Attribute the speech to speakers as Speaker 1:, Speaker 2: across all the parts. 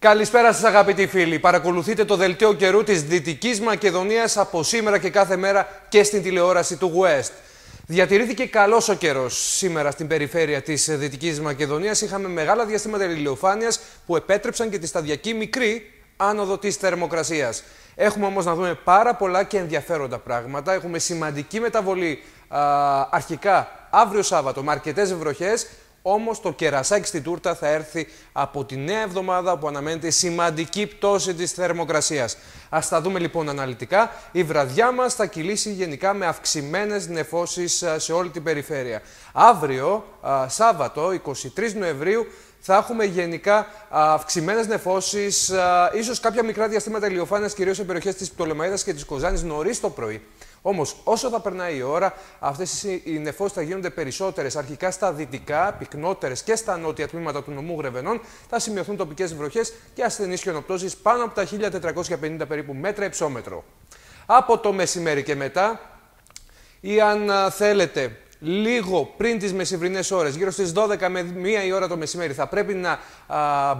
Speaker 1: Καλησπέρα σας αγαπητοί φίλοι. Παρακολουθείτε το δελτίο καιρού της Δυτικής Μακεδονίας από σήμερα και κάθε μέρα και στην τηλεόραση του West. Διατηρήθηκε καλός ο καιρός σήμερα στην περιφέρεια της Δυτικής Μακεδονίας. Είχαμε μεγάλα διαστήματα ηλιοφάνειας που επέτρεψαν και τη σταδιακή μικρή άνοδο της θερμοκρασίας. Έχουμε όμως να δούμε πάρα πολλά και ενδιαφέροντα πράγματα. Έχουμε σημαντική μεταβολή αρχικά αύριο Σάββατο με αρκετές βροχές. Όμως το κερασάκι στην τούρτα θα έρθει από τη νέα εβδομάδα που αναμένεται σημαντική πτώση της θερμοκρασίας. Ας τα δούμε λοιπόν αναλυτικά. Η βραδιά μας θα κυλήσει γενικά με αυξημένες νεφώσεις σε όλη την περιφέρεια. Αύριο, Σάββατο, 23 Νοεμβρίου, θα έχουμε γενικά αυξημένες νεφώσεις, ίσως κάποια μικρά διαστήματα ηλιοφάνειας, κυρίως σε περιοχές της Πτολεμαΐδας και της Κοζάνης νωρίς το πρωί. Όμως, όσο θα περνάει η ώρα, αυτές οι νεφώσεις θα γίνονται περισσότερες. Αρχικά στα δυτικά, πυκνότερες και στα νότια τμήματα του νομού Γρεβενών θα σημειωθούν τοπικές βροχές και ασθενείς χιονοπτώσεις πάνω από τα 1450 περίπου μέτρα υψόμετρο. Από το μεσημέρι και μετά, ή αν θέλετε, λίγο πριν τις μεσημβρινές ώρες, γύρω στις 12 με 1 η ώρα το μεσημέρι, θα πρέπει να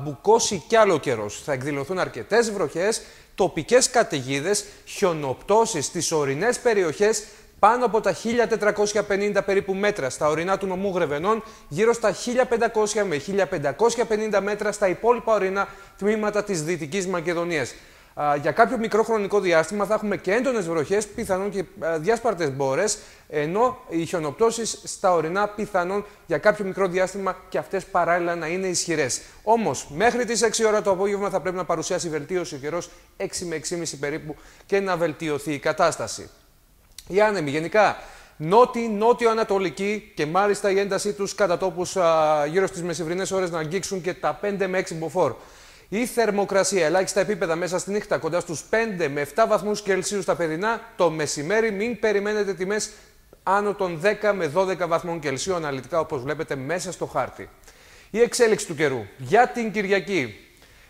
Speaker 1: μπουκώσει κι άλλο καιρός. Θα εκδηλωθούν αρκετές βροχές, τοπικές καταιγίδες, χιονοπτώσεις στις ορεινές περιοχές πάνω από τα 1450 περίπου μέτρα στα ορεινά του νομού Γρεβενών, γύρω στα 1500 με 1550 μέτρα στα υπόλοιπα ορεινά τμήματα της Δυτικής Μακεδονίας. Για κάποιο μικρό χρονικό διάστημα θα έχουμε και έντονες βροχές, πιθανόν και διάσπαρτες μπόρες, ενώ οι χιονοπτώσεις στα ορεινά πιθανόν για κάποιο μικρό διάστημα και αυτές παράλληλα να είναι ισχυρές. Όμως, μέχρι τις 6 ώρα το απόγευμα θα πρέπει να παρουσιάσει βελτίωση ο καιρός 6 με 6,5 περίπου και να βελτιωθεί η κατάσταση. Οι άνεμοι γενικά νότιο-ανατολική και μάλιστα η έντασή τους κατά τόπους γύρω στις μεσημβρινές ώρες να αγγίξουν και τα 5 με 6 μποφόρ. Η θερμοκρασία, ελάχιστα επίπεδα μέσα στη νύχτα, κοντά στους 5 με 7 βαθμούς Κελσίου στα παιδινά. Το μεσημέρι μην περιμένετε τιμές άνω των 10 με 12 βαθμών Κελσίου, αναλυτικά όπως βλέπετε μέσα στο χάρτη. Η εξέλιξη του καιρού για την Κυριακή.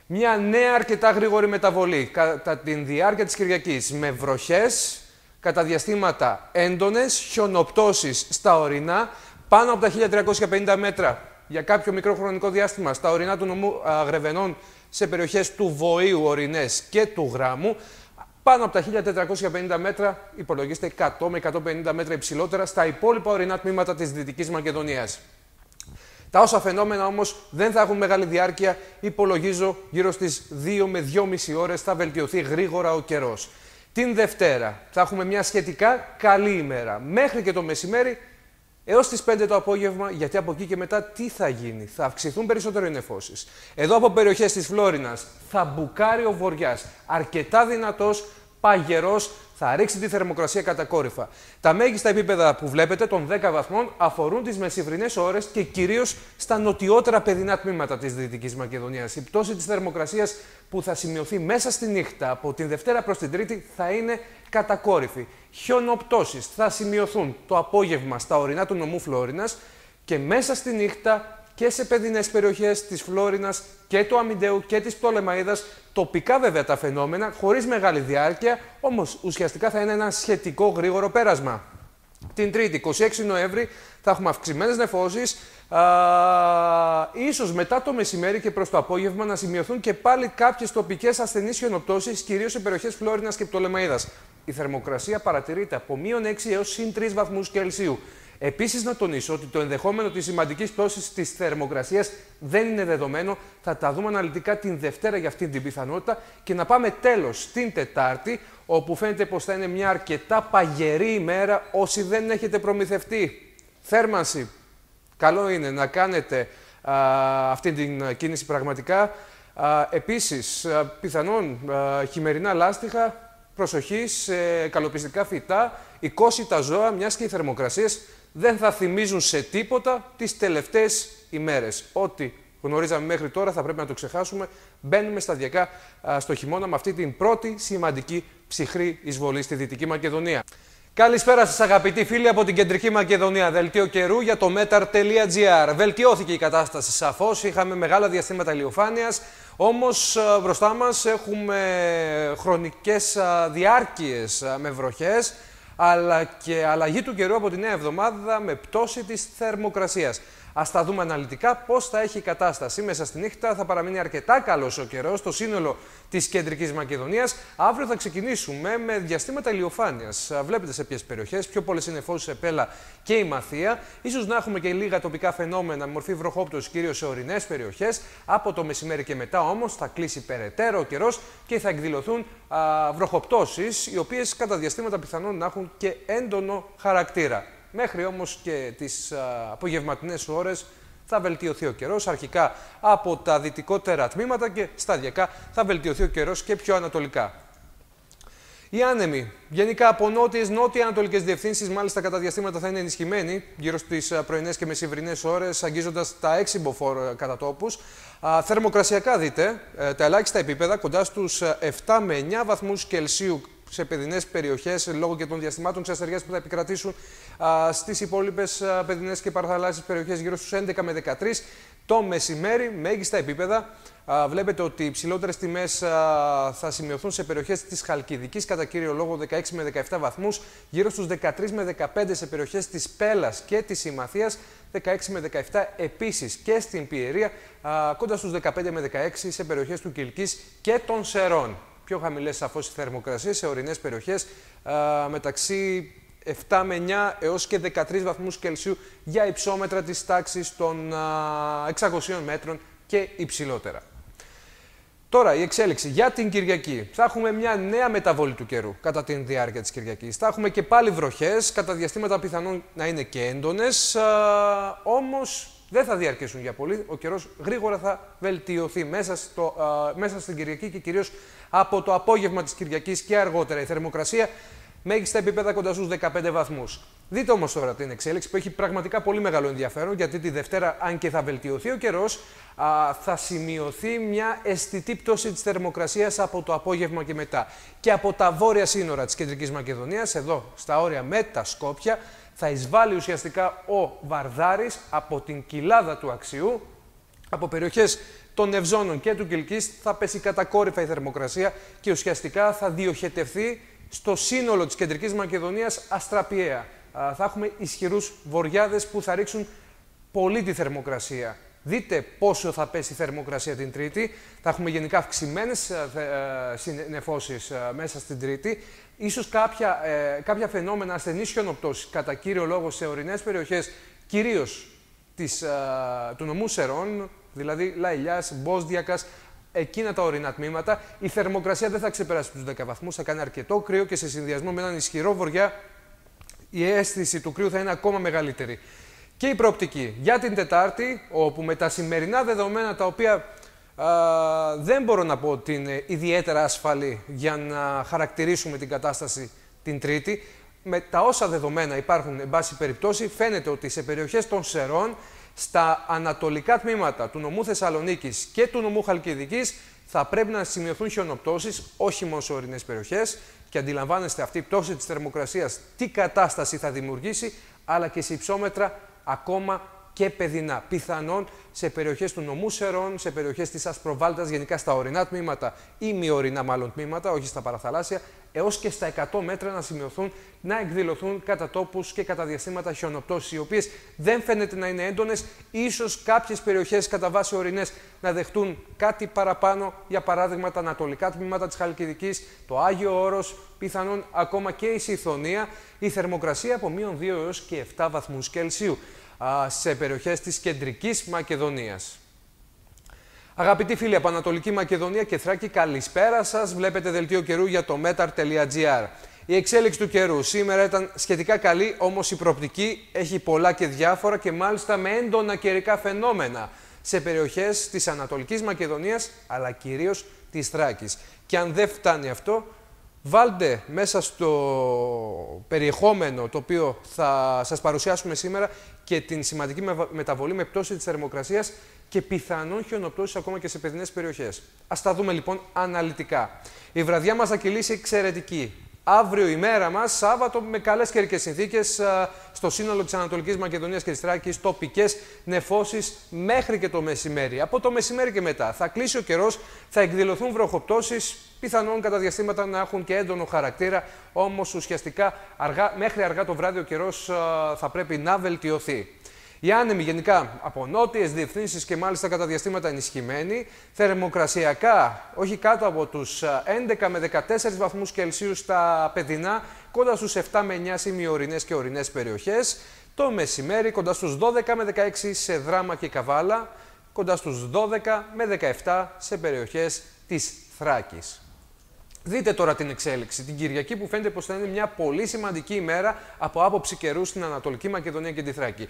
Speaker 1: Μια νέα αρκετά γρήγορη μεταβολή κατά τη διάρκεια της Κυριακής με βροχές, κατά διαστήματα έντονες, χιονοπτώσεις στα ορεινά, πάνω από τα 1350 μέτρα για κάποιο μικρό χρονικό διάστημα στα ορεινά του νομού Γρεβενών, σε περιοχές του Βοήου, ορεινές και του Γράμμου, πάνω από τα 1450 μέτρα, υπολογίστε 100 με 150 μέτρα υψηλότερα στα υπόλοιπα ορεινά τμήματα της Δυτικής Μακεδονίας. Τα όσα φαινόμενα όμως δεν θα έχουν μεγάλη διάρκεια, υπολογίζω γύρω στις 2 με 2,5 ώρες θα βελτιωθεί γρήγορα ο καιρός. Την Δευτέρα θα έχουμε μια σχετικά καλή ημέρα, μέχρι και το μεσημέρι, έως τις 5 το απόγευμα, γιατί από εκεί και μετά τι θα γίνει? Θα αυξηθούν περισσότερο οι νεφώσεις. Εδώ από περιοχές της Φλόρινας θα μπουκάρει ο βοριάς, αρκετά δυνατός, παγερός, θα ρίξει τη θερμοκρασία κατακόρυφα. Τα μέγιστα επίπεδα που βλέπετε των 10 βαθμών αφορούν τις μεσημβρινές ώρες και κυρίως στα νοτιότερα παιδινά τμήματα της Δυτικής Μακεδονίας. Η πτώση της θερμοκρασίας που θα σημειωθεί μέσα στη νύχτα από την Δευτέρα προς την Τρίτη θα είναι κατακόρυφη. Χιονοπτώσεις θα σημειωθούν το απόγευμα στα ορεινά του νομού Φλόρινας και μέσα στη νύχτα και σε παιδινές περιοχές της Φλόρινας και του Αμυντέου και της Πτολεμαΐδας. Τοπικά βέβαια τα φαινόμενα, χωρίς μεγάλη διάρκεια, όμως ουσιαστικά θα είναι ένα σχετικό γρήγορο πέρασμα. Την Τρίτη, 26 Νοέμβρη, θα έχουμε αυξημένες νεφώσεις. Ίσως μετά το μεσημέρι και προς το απόγευμα να σημειωθούν και πάλι κάποιες τοπικές ασθενείς χιονοπτώσεις, κυρίως σε περιοχές Φλόρινας και Πτολεμαΐδας. Η θερμοκρασία παρατηρείται από -6 έως +3 βαθμούς Κελσίου. Επίσης, να τονίσω ότι το ενδεχόμενο της σημαντικής πτώσης της θερμοκρασίας δεν είναι δεδομένο. Θα τα δούμε αναλυτικά την Δευτέρα για αυτή την πιθανότητα και να πάμε τέλος στην Τετάρτη, όπου φαίνεται πως θα είναι μια αρκετά παγερή ημέρα όσοι δεν έχετε προμηθευτεί θέρμανση. Καλό είναι να κάνετε αυτή την κίνηση πραγματικά. Επίσης, πιθανόν χειμερινά λάστιχα, προσοχή σε καλοπιστικά φυτά, οικόσιτα ζώα, μιας και οι θερμοκρασίες δεν θα θυμίζουν σε τίποτα τις τελευταίες ημέρες. Ό,τι γνωρίζαμε μέχρι τώρα θα πρέπει να το ξεχάσουμε. Μπαίνουμε σταδιακά στο χειμώνα με αυτή την πρώτη σημαντική ψυχρή εισβολή στη Δυτική Μακεδονία. Καλησπέρα σας αγαπητοί φίλοι από την Κεντρική Μακεδονία. Δελτίο καιρού για το metar.gr. Βελτιώθηκε η κατάσταση σαφώς, είχαμε μεγάλα διαστήματα ηλιοφάνειας, όμως μπροστά μας έχουμε χρονικές διάρκειες με βροχές, αλλά και αλλαγή του καιρού από τη νέα εβδομάδα με πτώση της θερμοκρασίας. Ας τα δούμε αναλυτικά πώς θα έχει η κατάσταση. Μέσα στη νύχτα θα παραμείνει αρκετά καλός ο καιρός στο σύνολο της Κεντρικής Μακεδονίας. Αύριο θα ξεκινήσουμε με διαστήματα ηλιοφάνειας. Βλέπετε σε ποιες περιοχές, πιο πολλές είναι Εφόσης, Επέλα και η Μαθία. Ίσως να έχουμε και λίγα τοπικά φαινόμενα με μορφή βροχόπτωση, κυρίως σε ορεινές περιοχές. Από το μεσημέρι και μετά όμως θα κλείσει περαιτέρω ο καιρός και θα εκδηλωθούν βροχοπτώσεις, οι οποίες κατά διαστήματα πιθανόν να έχουν και έντονο χαρακτήρα. Μέχρι όμως και τις απογευματινές ώρες θα βελτιωθεί ο καιρός, αρχικά από τα δυτικότερα τμήματα και σταδιακά θα βελτιωθεί ο καιρός και πιο ανατολικά. Οι άνεμοι, γενικά από νότια-ανατολικές διευθύνσεις, μάλιστα κατά διαστήματα θα είναι ενισχυμένοι, γύρω στις πρωινές και μεσημβρινές ώρες, αγγίζοντας τα 6 μποφόρ κατά τόπους. Θερμοκρασιακά δείτε, τα ελάχιστα επίπεδα κοντά στους 7 με 9 βαθμούς Κελσίου σε παιδινές περιοχές, λόγω και των διαστημάτων ξαστεριάς που θα επικρατήσουν στις υπόλοιπες παιδινές και παραθαλάσσιες περιοχές, γύρω στους 11 με 13. Το μεσημέρι, μέγιστα επίπεδα, βλέπετε ότι οι ψηλότερες τιμές θα σημειωθούν σε περιοχές της Χαλκιδικής, κατά κύριο λόγο 16 με 17 βαθμούς, γύρω στους 13 με 15 σε περιοχές της Πέλας και της Ημαθίας, 16 με 17 επίσης και στην Πιερία, κοντά στους 15 με 16 σε περιοχές του Κιλκής και των Σερών. Πιο χαμηλές σαφώς οι θερμοκρασίες σε ορεινές περιοχές, μεταξύ 7 με 9 έως και 13 βαθμούς Κελσίου για υψόμετρα της τάξης των 600 μέτρων και υψηλότερα. Τώρα, η εξέλιξη για την Κυριακή. Θα έχουμε μια νέα μεταβολή του καιρού κατά τη διάρκεια της Κυριακής. Θα έχουμε και πάλι βροχές, κατά διαστήματα πιθανόν να είναι και έντονες, όμως δεν θα διαρκέσουν για πολύ. Ο καιρός γρήγορα θα βελτιωθεί μέσα στην Κυριακή και κυρίως από το απόγευμα της Κυριακής και αργότερα. Η θερμοκρασία μέγιστα επίπεδα κοντά στους 15 βαθμούς. Δείτε όμως τώρα την εξέλιξη που έχει πραγματικά πολύ μεγάλο ενδιαφέρον, γιατί τη Δευτέρα, αν και θα βελτιωθεί ο καιρός, θα σημειωθεί μια αισθητή πτώση της θερμοκρασίας από το απόγευμα και μετά. Και από τα βόρεια σύνορα της Κεντρικής Μακεδονίας, εδώ στα όρια με τα Σκόπια, θα εισβάλλει ουσιαστικά ο Βαρδάρης από την κοιλάδα του Αξιού, από περιοχές των Ευζώνων και του Κιλκής θα πέσει κατακόρυφα η θερμοκρασία και ουσιαστικά θα διοχετευθεί στο σύνολο της Κεντρικής Μακεδονίας αστραπιαία. Θα έχουμε ισχυρούς βοριάδες που θα ρίξουν πολύ τη θερμοκρασία. Δείτε πόσο θα πέσει η θερμοκρασία την Τρίτη. Θα έχουμε γενικά αυξημένες νεφώσεις μέσα στην Τρίτη. Ίσως κάποια φαινόμενα ασθενής χιονοπτώσης, κατά κύριο λόγο σε ορεινές περιοχές, κυρίως του νομού Σερών, δηλαδή Λαϊλιάς, Μπόσδιακας, εκείνα τα ορεινά τμήματα. Η θερμοκρασία δεν θα ξεπεράσει τους 10 βαθμούς, θα κάνει αρκετό κρύο και σε συνδυασμό με έναν ισχυρό βοριά η αίσθηση του κρύου θα είναι ακόμα μεγαλύτερη. Και η προοπτική για την Τετάρτη, όπου με τα σημερινά δεδομένα, τα οποία δεν μπορώ να πω ότι είναι ιδιαίτερα ασφαλή για να χαρακτηρίσουμε την κατάσταση την Τρίτη, με τα όσα δεδομένα υπάρχουν, εν πάση περιπτώσει, φαίνεται ότι σε περιοχές των Σερών, στα ανατολικά τμήματα του νομού Θεσσαλονίκης και του νομού Χαλκιδικής, θα πρέπει να σημειωθούν χιονοπτώσεις, όχι μόνο σε ορεινές περιοχές, και αντιλαμβάνεστε αυτή η πτώση της θερμοκρασίας τι κατάσταση θα δημιουργήσει, αλλά και σε υψόμετρα ακόμα και παιδινά. Πιθανόν σε περιοχές του νομού Σερών, σε περιοχές της Ασπροβάλτας, γενικά στα ορεινά τμήματα ή μη ορεινά μάλλον τμήματα, όχι στα παραθαλάσσια, έως και στα 100 μέτρα να σημειωθούν, να εκδηλωθούν κατά τόπους και κατά διαστήματα χιονοπτώσεις, οι οποίες δεν φαίνεται να είναι έντονες. Ίσως κάποιες περιοχές κατά βάση ορεινές να δεχτούν κάτι παραπάνω, για παράδειγμα τα ανατολικά τμήματα της Χαλκιδικής, το Άγιο Όρος, πιθανόν ακόμα και η Σιθωνία. Η θερμοκρασία από -2 έως και 7 βαθμούς Κελσίου σε περιοχές της Κεντρικής Μακεδονίας. Αγαπητοί φίλοι από Ανατολική Μακεδονία και Θράκη, καλησπέρα σας. Βλέπετε δελτίο καιρού για το metar.gr. Η εξέλιξη του καιρού σήμερα ήταν σχετικά καλή, όμως η προοπτική έχει πολλά και διάφορα και μάλιστα με έντονα καιρικά φαινόμενα σε περιοχές της Ανατολικής Μακεδονίας, αλλά κυρίως της Θράκης. Και αν δεν φτάνει αυτό, βάλτε μέσα στο περιεχόμενο το οποίο θα σας παρουσιάσουμε σήμερα και την σημαντική μεταβολή με πτώση της θερμοκρασίας και πιθανόν χιονοπτώσεις ακόμα και σε παιδινές περιοχές. Ας τα δούμε λοιπόν αναλυτικά. Η βραδιά μας θα κυλήσει εξαιρετική. Αύριο η μέρα μας, Σάββατο, με καλές καιρικές συνθήκες στο σύνολο της Ανατολικής Μακεδονίας και της Θράκης, τοπικές νεφώσεις μέχρι και το μεσημέρι. Από το μεσημέρι και μετά θα κλείσει ο καιρός, θα εκδηλωθούν βροχοπτώσεις, πιθανόν κατά διαστήματα να έχουν και έντονο χαρακτήρα, όμως ουσιαστικά μέχρι αργά το βράδυ ο καιρός θα πρέπει να βελτιωθεί. Οι άνεμοι γενικά από νότιες διευθύνσεις και μάλιστα κατά διαστήματα ενισχυμένοι. Θερμοκρασιακά όχι κάτω από τους 11 με 14 βαθμούς Κελσίου στα παιδινά, κοντά στους 7 με 9 ημιορεινές και ορεινές περιοχές. Το μεσημέρι κοντά στους 12 με 16 σε Δράμα και Καβάλα, κοντά στους 12 με 17 σε περιοχές της Θράκης. Δείτε τώρα την εξέλιξη την Κυριακή που φαίνεται πως θα είναι μια πολύ σημαντική ημέρα από άποψη καιρού στην Ανατολική Μακεδονία και τη Θράκη.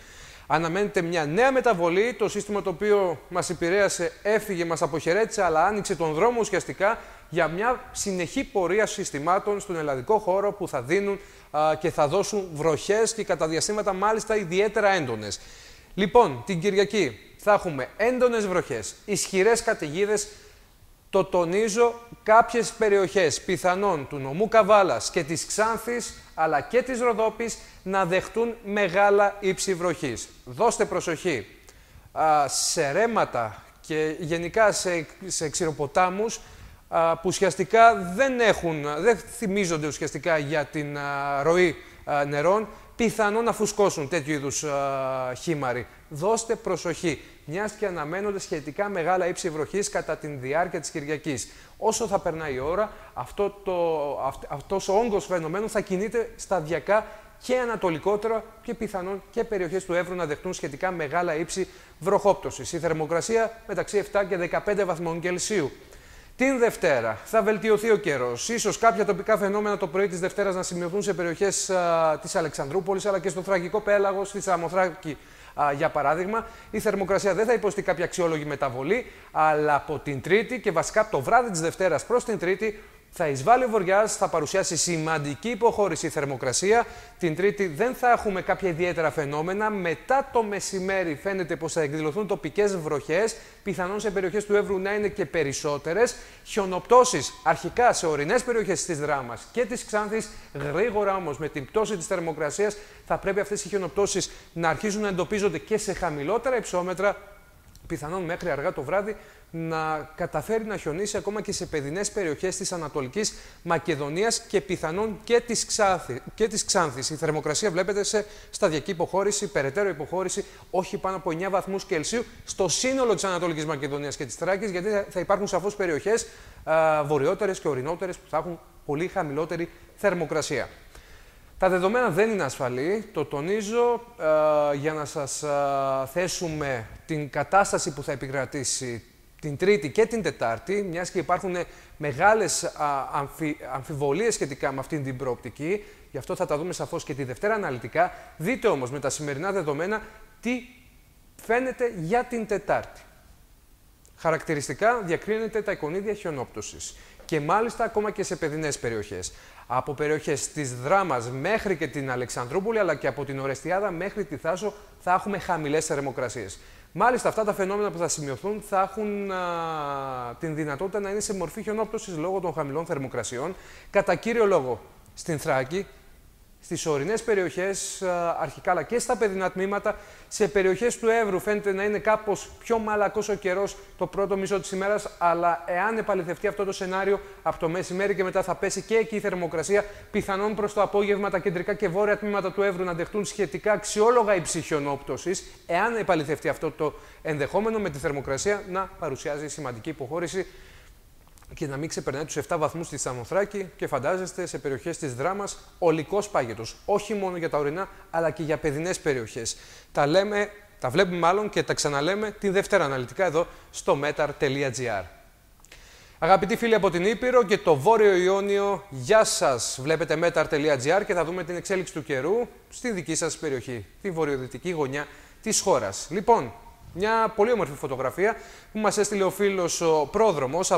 Speaker 1: Αναμένεται μια νέα μεταβολή, το σύστημα το οποίο μας επηρέασε έφυγε, μας αποχαιρέτησε, αλλά άνοιξε τον δρόμο ουσιαστικά για μια συνεχή πορεία συστημάτων στον ελλαδικό χώρο που θα δίνουν και θα δώσουν βροχές και κατά διαστήματα μάλιστα ιδιαίτερα έντονες. Λοιπόν, την Κυριακή θα έχουμε έντονες βροχές, ισχυρές καταιγίδες. Το τονίζω, κάποιες περιοχές πιθανόν του νομού Καβάλας και της Ξάνθης αλλά και της Ροδόπης να δεχτούν μεγάλα ύψη βροχής. Δώστε προσοχή σε ρέματα και γενικά σε ξηροποτάμους που ουσιαστικά δεν θυμίζονται ουσιαστικά για την ροή νερών, πιθανόν να φουσκώσουν τέτοιου είδους χήμαροι. Δώστε προσοχή, μιας και αναμένονται σχετικά μεγάλα ύψη βροχής κατά τη διάρκεια της Κυριακής. Όσο θα περνάει η ώρα, αυτός ο όγκος φαινομένου θα κινείται σταδιακά και ανατολικότερα και πιθανόν και περιοχές του Εύρου να δεχτούν σχετικά μεγάλα ύψη βροχόπτωσης. Η θερμοκρασία μεταξύ 7 και 15 βαθμών Κελσίου. Την Δευτέρα θα βελτιωθεί ο καιρός. Ίσως κάποια τοπικά φαινόμενα το πρωί της Δευτέρας να σημειωθούν σε περιοχές της Αλεξανδρούπολης αλλά και στο Θρακικό Πέλαγος, στη Σαμοθράκη για παράδειγμα. Η θερμοκρασία δεν θα υποστεί κάποια αξιόλογη μεταβολή, αλλά από την Τρίτη και βασικά από το βράδυ της Δευτέρας προς την Τρίτη θα εισβάλλει ο βοριάς, θα παρουσιάσει σημαντική υποχώρηση η θερμοκρασία. Την Τρίτη δεν θα έχουμε κάποια ιδιαίτερα φαινόμενα. Μετά το μεσημέρι φαίνεται πως θα εκδηλωθούν τοπικές βροχές, πιθανόν σε περιοχές του Εύρου να είναι και περισσότερες. Χιονοπτώσεις αρχικά σε ορεινές περιοχές της Δράμας και της Ξάνθης. Γρήγορα όμως με την πτώση της θερμοκρασίας θα πρέπει αυτές οι χιονοπτώσεις να αρχίζουν να εντοπίζονται και σε χαμηλότερα υψόμετρα, πιθανόν μέχρι αργά το βράδυ να καταφέρει να χιονίσει ακόμα και σε παιδινές περιοχές της Ανατολικής Μακεδονίας και πιθανόν και της Ξάνθης. Η θερμοκρασία βλέπετε σε σταδιακή υποχώρηση, περαιτέρω υποχώρηση, όχι πάνω από 9 βαθμούς Κελσίου στο σύνολο της Ανατολικής Μακεδονίας και της Θράκης, γιατί θα υπάρχουν σαφώς περιοχές βορειότερες και ορεινότερες που θα έχουν πολύ χαμηλότερη θερμοκρασία. Τα δεδομένα δεν είναι ασφαλή, το τονίζω, για να σας θέσουμε την κατάσταση που θα επικρατήσει την Τρίτη και την Τετάρτη, μιας και υπάρχουν μεγάλες αμφιβολίες σχετικά με αυτήν την προοπτική, γι' αυτό θα τα δούμε σαφώς και τη Δευτέρα αναλυτικά. Δείτε όμως με τα σημερινά δεδομένα τι φαίνεται για την Τετάρτη. Χαρακτηριστικά διακρίνεται τα εικονίδια χιονόπτωσης και μάλιστα ακόμα και σε παιδινές περιοχές. Από περιοχές της Δράμας μέχρι και την Αλεξανδρούπολη, αλλά και από την Ορεστιάδα μέχρι τη Θάσο θα έχουμε χαμηλές θερμοκρασίες. Μάλιστα αυτά τα φαινόμενα που θα σημειωθούν θα έχουν την δυνατότητα να είναι σε μορφή χιονόπτωσης λόγω των χαμηλών θερμοκρασιών. Κατά κύριο λόγο στην Θράκη, στις ορεινές περιοχές αρχικά αλλά και στα παιδινά τμήματα, σε περιοχές του Εύρου φαίνεται να είναι κάπως πιο μαλακός ο καιρός το πρώτο μισό της ημέρας, αλλά εάν επαληθευτεί αυτό το σενάριο από το μεσημέρι και μετά θα πέσει και εκεί η θερμοκρασία, πιθανόν προς το απόγευμα τα κεντρικά και βόρεια τμήματα του Εύρου να δεχτούν σχετικά αξιόλογα υψη χιονόπτωσης, εάν επαληθευτεί αυτό το ενδεχόμενο, με τη θερμοκρασία να παρουσιάζει σημαντική υποχώρηση και να μην ξεπερνάει τους 7 βαθμούς στη Σαμοθράκη και φαντάζεστε σε περιοχές της Δράμας ολικός πάγετος. Όχι μόνο για τα ορεινά, αλλά και για παιδινές περιοχές. Τα βλέπουμε μάλλον και τα ξαναλέμε τη Δευτέρα αναλυτικά εδώ στο metar.gr. Αγαπητοί φίλοι από την Ήπειρο και το Βόρειο Ιόνιο, γεια σας! Βλέπετε metar.gr και θα δούμε την εξέλιξη του καιρού στη δική σας περιοχή, τη βορειοδυτική γωνιά της χώρας. Λοιπόν, μια πολύ όμορφη φωτογραφία που μας έστειλε ο φίλος ο πρόδρομος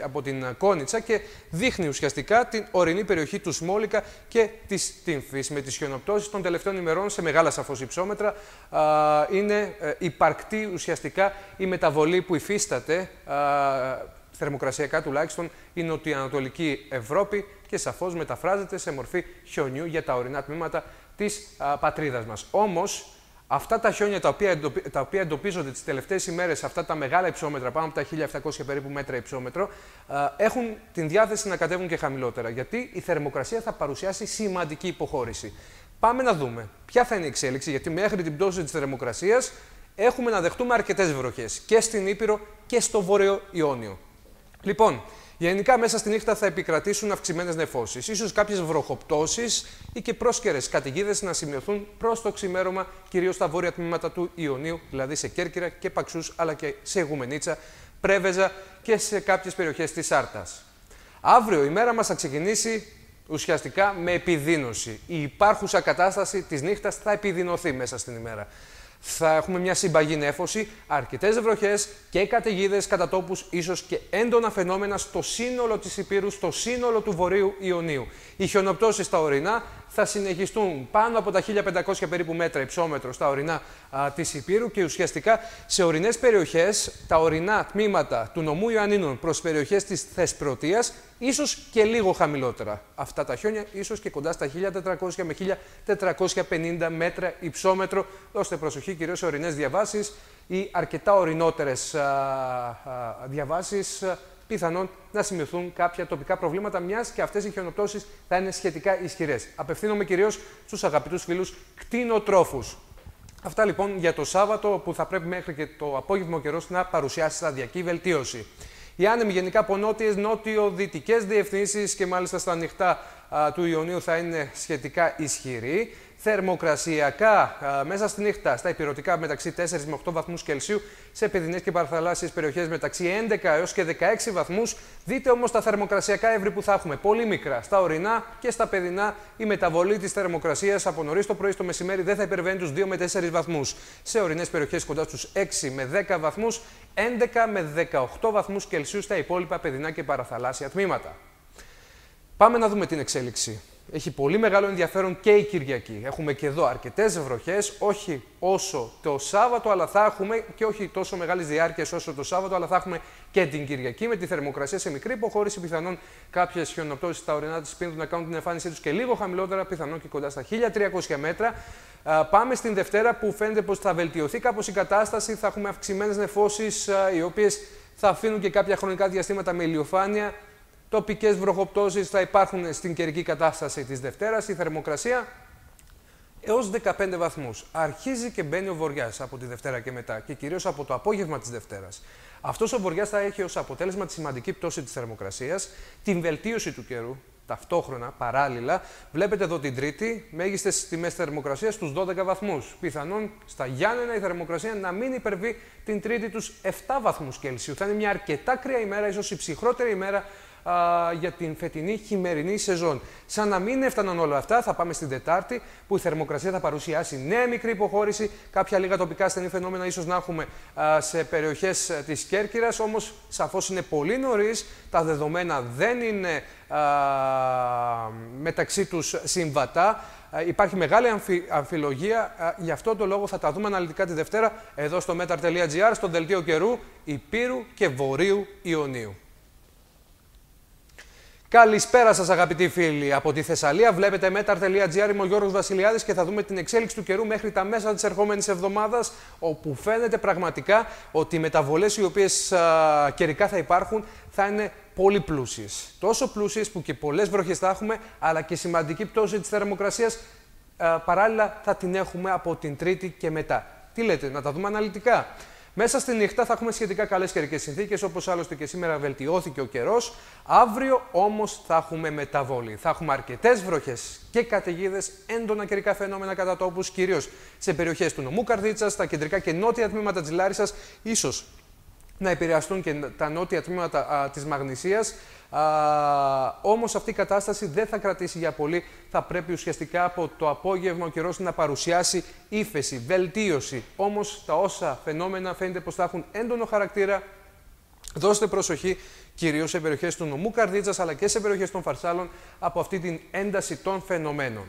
Speaker 1: από την Κόνιτσα και δείχνει ουσιαστικά την ορεινή περιοχή του Σμόλικα και της Τύμφης με τις χιονοπτώσεις των τελευταίων ημερών σε μεγάλα σαφώς υψόμετρα. Είναι υπαρκτή ουσιαστικά η μεταβολή που υφίσταται θερμοκρασιακά τουλάχιστον η νοτιοανατολική Ευρώπη και σαφώς μεταφράζεται σε μορφή χιονιού για τα ορεινά τμήματα της πατρίδας μας. Όμως, αυτά τα χιόνια τα οποία εντοπίζονται τις τελευταίες ημέρες, αυτά τα μεγάλα υψόμετρα, πάνω από τα 1700 περίπου μέτρα υψόμετρο, έχουν την διάθεση να κατέβουν και χαμηλότερα, γιατί η θερμοκρασία θα παρουσιάσει σημαντική υποχώρηση. Πάμε να δούμε ποια θα είναι η εξέλιξη, γιατί μέχρι την πτώση της θερμοκρασίας έχουμε να δεχτούμε αρκετές βροχές και στην Ήπειρο και στο Βόρειο Ιόνιο. Λοιπόν, γενικά μέσα στη νύχτα θα επικρατήσουν αυξημένες νεφώσεις, ίσως κάποιες βροχοπτώσεις ή και πρόσκαιρες καταιγίδες να σημειωθούν προς το ξημέρωμα, κυρίως στα βόρεια τμήματα του Ιωνίου, δηλαδή σε Κέρκυρα και Παξούς, αλλά και σε Γουμενίτσα, Πρέβεζα και σε κάποιες περιοχές της Άρτας. Αύριο η μέρα μας θα ξεκινήσει ουσιαστικά με επιδείνωση. Η υπάρχουσα κατάσταση της νύχτας θα επιδεινωθεί μέσα στην ημέρα. Θα έχουμε μια συμπαγή νέφωση, αρκετές βροχές και καταιγίδες κατά τόπους, ίσως και έντονα φαινόμενα στο σύνολο της Υπήρου, στο σύνολο του Βορείου Ιωνίου. Οι χιονοπτώσεις στα ορεινά θα συνεχιστούν πάνω από τα 1500 περίπου μέτρα υψόμετρο στα ορεινά της Υπήρου και ουσιαστικά σε ορεινές περιοχές, τα ορεινά τμήματα του νομού Ιωαννίνων προς περιοχές της Θεσπρωτείας, ίσως και λίγο χαμηλότερα. Αυτά τα χιόνια ίσως και κοντά στα 1400 με 1450 μέτρα υψόμετρο. Δώστε προσοχή κυρίως σε ορεινές διαβάσεις ή αρκετά ορεινότερες διαβάσεις. Πιθανόν να σημειωθούν κάποια τοπικά προβλήματα, μιας και αυτές οι χιονοπτώσεις θα είναι σχετικά ισχυρές. Απευθύνομαι κυρίως στους αγαπητούς φίλους κτηνοτρόφους. Αυτά λοιπόν για το Σάββατο, που θα πρέπει μέχρι και το απόγευμα ο καιρός να παρουσιάσει σταδιακή βελτίωση. Οι άνεμοι γενικά από νότιες, νότιο-δυτικές διευθύνσεις και μάλιστα στα ανοιχτά του Ιωνίου θα είναι σχετικά ισχυροί. Θερμοκρασιακά μέσα στη νύχτα στα ηπειρωτικά μεταξύ 4 με 8 βαθμούς Κελσίου, σε παιδινές και παραθαλάσσιες περιοχές μεταξύ 11 έως και 16 βαθμούς. Δείτε όμως τα θερμοκρασιακά εύρη που θα έχουμε. Πολύ μικρά στα ορεινά και στα παιδινά. Η μεταβολή της θερμοκρασίας από νωρίς το πρωί στο μεσημέρι δεν θα υπερβαίνει τους 2 με 4 βαθμούς. Σε ορεινές περιοχές κοντά στους 6 με 10 βαθμούς, 11 με 18 βαθμούς Κελσίου στα υπόλοιπα παιδινά και παραθαλάσσια τμήματα. Πάμε να δούμε την εξέλιξη. Έχει πολύ μεγάλο ενδιαφέρον και η Κυριακή. Έχουμε και εδώ αρκετές βροχές, όχι όσο το Σάββατο, αλλά θα έχουμε και όχι τόσο μεγάλης διάρκειας όσο το Σάββατο, αλλά θα έχουμε και την Κυριακή με τη θερμοκρασία σε μικρή υποχώρηση. Πιθανόν κάποιες χιονοπτώσεις στα ορεινά της Πίνδου να κάνουν την εμφάνισή τους και λίγο χαμηλότερα, πιθανόν και κοντά στα 1300 μέτρα. Πάμε στην Δευτέρα, που φαίνεται πως θα βελτιωθεί κάπως η κατάσταση. Θα έχουμε αυξημένες νεφώσεις, οι οποίες θα αφήνουν και κάποια χρονικά διαστήματα με ηλιοφάνεια. Τοπικές βροχοπτώσεις θα υπάρχουν στην καιρική κατάσταση της Δευτέρας. Η θερμοκρασία έως 15 βαθμούς. Αρχίζει και μπαίνει ο βοριάς από τη Δευτέρα και μετά και κυρίως από το απόγευμα της Δευτέρας. Αυτός ο βοριάς θα έχει ως αποτέλεσμα τη σημαντική πτώση της θερμοκρασίας, την βελτίωση του καιρού. Ταυτόχρονα, παράλληλα, βλέπετε εδώ την Τρίτη, μέγιστες τιμές θερμοκρασίας στους 12 βαθμούς. Πιθανόν στα Γιάννενα η θερμοκρασία να μην υπερβεί την Τρίτη τους 7 βαθμούς Κελσίου. Θα είναι μια αρκετά κρύα ημέρα, ίσως η ψυχρότερη ημέρα για την φετινή χειμερινή σεζόν. Σαν να μην έφταναν όλα αυτά, θα πάμε στην Τετάρτη, που η θερμοκρασία θα παρουσιάσει νέα μικρή υποχώρηση. Κάποια λίγα τοπικά ασθενή φαινόμενα ίσως να έχουμε σε περιοχές της Κέρκυρας, όμως σαφώς είναι πολύ νωρίς. Τα δεδομένα δεν είναι μεταξύ τους συμβατά. Υπάρχει μεγάλη αμφιλογία, γι' αυτό το λόγο θα τα δούμε αναλυτικά τη Δευτέρα εδώ στο metar.gr, στο δελτίο καιρού Υπήρου και Βορείου Ιωνίου. Καλησπέρα σας αγαπητοί φίλοι. Από τη Θεσσαλία βλέπετε metar.gr, είμαι ο Γιώργος Βασιλιάδης και θα δούμε την εξέλιξη του καιρού μέχρι τα μέσα της ερχόμενης εβδομάδας, όπου φαίνεται πραγματικά ότι οι μεταβολές οι οποίες καιρικά θα υπάρχουν θα είναι πολύ πλούσιες. Τόσο πλούσιες που και πολλές βροχές θα έχουμε, αλλά και σημαντική πτώση της θερμοκρασίας παράλληλα θα την έχουμε από την Τρίτη και μετά. Τι λέτε, να τα δούμε αναλυτικά? Μέσα στη νύχτα θα έχουμε σχετικά καλές καιρικές συνθήκες, όπως άλλωστε και σήμερα βελτιώθηκε ο καιρός. Αύριο όμως θα έχουμε μεταβόλη. Θα έχουμε αρκετές βροχές και καταιγίδες, έντονα καιρικά φαινόμενα κατά τόπους, κυρίως σε περιοχές του νομού Καρδίτσας, στα κεντρικά και νότια τμήματα της Λάρισσας, ίσως να επηρεαστούν και τα νότια τμήματα της Μαγνησίας. Όμως αυτή η κατάσταση δεν θα κρατήσει για πολύ. Θα πρέπει ουσιαστικά από το απόγευμα ο καιρός να παρουσιάσει ύφεση, βελτίωση. Όμως τα όσα φαινόμενα φαίνεται πως θα έχουν έντονο χαρακτήρα. Δώστε προσοχή κυρίως σε περιοχές του νομού Καρδίτσας, αλλά και σε περιοχές των Φαρσάλων, από αυτή την ένταση των φαινομένων.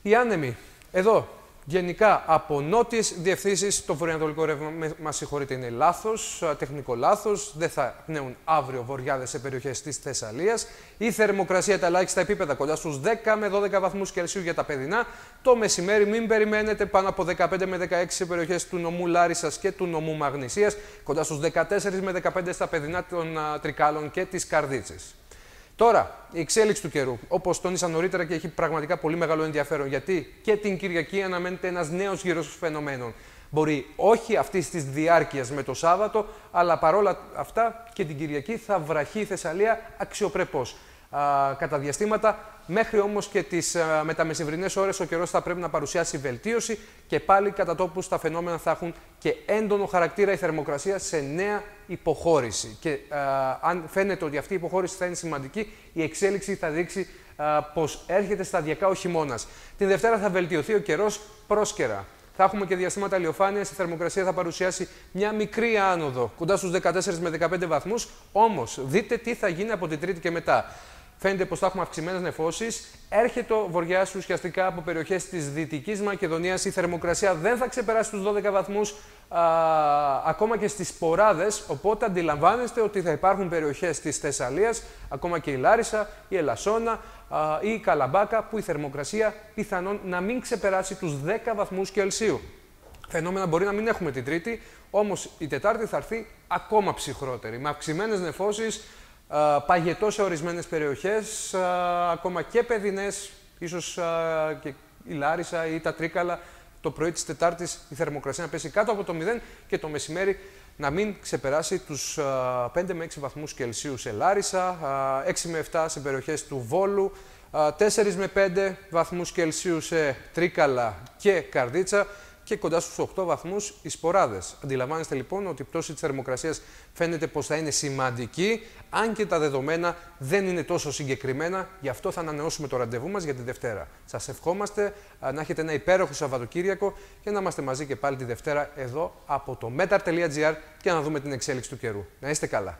Speaker 1: Οι άνεμοι εδώ γενικά από νότιες διευθύνσεις, το βορειοανατολικό ρεύμα, μας συγχωρείτε, είναι λάθος, τεχνικό λάθος. Δεν θα πνέουν αύριο βοριάδες σε περιοχές της Θεσσαλίας. Η θερμοκρασία τα ελάχιστα επίπεδα κοντά στους 10 με 12 βαθμούς Κελσίου για τα παιδινά. Το μεσημέρι μην περιμένετε πάνω από 15 με 16 σε περιοχές του νομού Λάρισσας και του νομού Μαγνησίας. Κοντά στους 14 με 15 στα παιδινά των Τρικάλων και της Καρδίτσης. Τώρα, η εξέλιξη του καιρού, όπως τόνισα νωρίτερα και έχει πραγματικά πολύ μεγάλο ενδιαφέρον, γιατί και την Κυριακή αναμένεται ένας νέος γύρος φαινομένων. Μπορεί όχι αυτής της διάρκειας με το Σάββατο, αλλά παρόλα αυτά και την Κυριακή θα βραχεί η Θεσσαλία αξιοπρεπώς. Κατά διαστήματα, μέχρι όμως και τις μεταμεσημβρινές ώρες ο καιρός θα πρέπει να παρουσιάσει βελτίωση και πάλι κατά τόπους τα φαινόμενα θα έχουν και έντονο χαρακτήρα η θερμοκρασία σε νέα υποχώρηση. Και αν φαίνεται ότι αυτή η υποχώρηση θα είναι σημαντική, η εξέλιξη θα δείξει πως έρχεται σταδιακά ο χειμώνας. Την Δευτέρα θα βελτιωθεί ο καιρός πρόσκαιρα. Θα έχουμε και διαστήματα ηλιοφάνειας, η θερμοκρασία θα παρουσιάσει μια μικρή άνοδο, κοντά στους 14 με 15 βαθμούς. Όμως, δείτε τι θα γίνει από την Τρίτη και μετά. Φαίνεται πως θα έχουμε αυξημένες νεφώσεις. Έρχεται ο βοριάς ουσιαστικά από περιοχές της Δυτικής Μακεδονίας. Η θερμοκρασία δεν θα ξεπεράσει τους 12 βαθμούς ακόμα και στις Σποράδες. Οπότε αντιλαμβάνεστε ότι θα υπάρχουν περιοχές της Θεσσαλίας, ακόμα και η Λάρισα, η Ελασσόνα ή η Καλαμπάκα, που η θερμοκρασία πιθανόν να μην ξεπεράσει τους 10 βαθμούς Κελσίου. Φαινόμενα μπορεί να μην έχουμε την Τρίτη, όμως η Τετάρτη θα έρθει ακόμα ψυχρότερη, με αυξημένες νεφώσεις. Παγετό σε ορισμένες περιοχές, ακόμα και παιδινές, ίσως και η Λάρισα ή τα Τρίκαλα. Το πρωί της Τετάρτης η θερμοκρασία να πέσει κάτω από το 0 και το μεσημέρι να μην ξεπεράσει τους 5 με 6 βαθμούς Κελσίου σε Λάρισα, 6 με 7 σε περιοχές του Βόλου, 4 με 5 βαθμούς Κελσίου σε Τρίκαλα και Καρδίτσα και κοντά στους 8 βαθμούς οι Σποράδες. Αντιλαμβάνεστε λοιπόν ότι η πτώση της θερμοκρασίας φαίνεται πως θα είναι σημαντική, αν και τα δεδομένα δεν είναι τόσο συγκεκριμένα, γι' αυτό θα ανανεώσουμε το ραντεβού μας για τη Δευτέρα. Σας ευχόμαστε να έχετε ένα υπέροχο Σαββατοκύριακο και να είμαστε μαζί και πάλι τη Δευτέρα εδώ από το metar.gr και να δούμε την εξέλιξη του καιρού. Να είστε καλά.